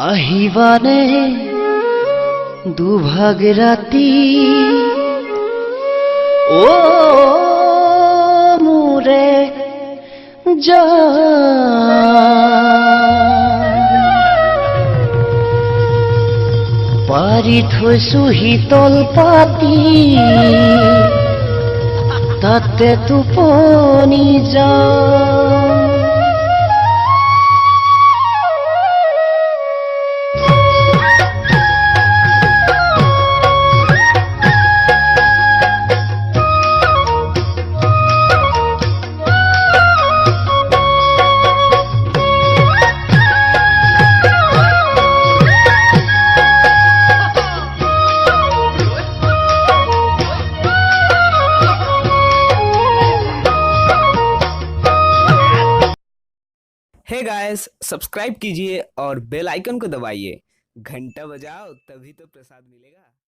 আহিবানে দুভাগ ৰাতি ও মোৰে পাৰি থৈছো শীতল পাতি তাতে টোপনি যাওঁ हे गाइस, सब्सक्राइब कीजिए और बेल आइकन को दबाइए। घंटा बजाओ तभी तो प्रसाद मिलेगा।